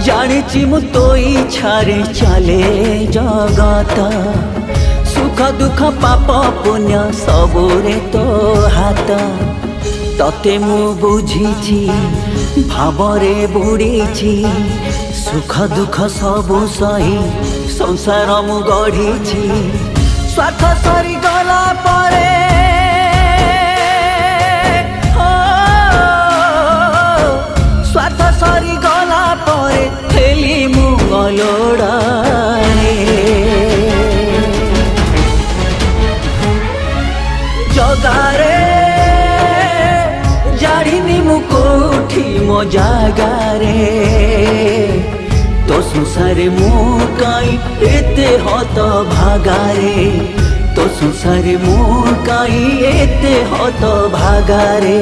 जानी मु तो इच्छारे चले जगत सुख दुख पाप पुण्य सबुरे तो हाथ तते मु बुझीची भावरे बुड़ीची सुख दुख सबु सही संसार मु गढ़ीची स्वार्थ सरी गला परे स्वार्थ सरी गला परे हेली मु गलोड़ारे जगारे जानी मु कोठी मो जागारे तो संसारे मु काई एते हत भागारे तो संसारे मु काई एते हत भागारे।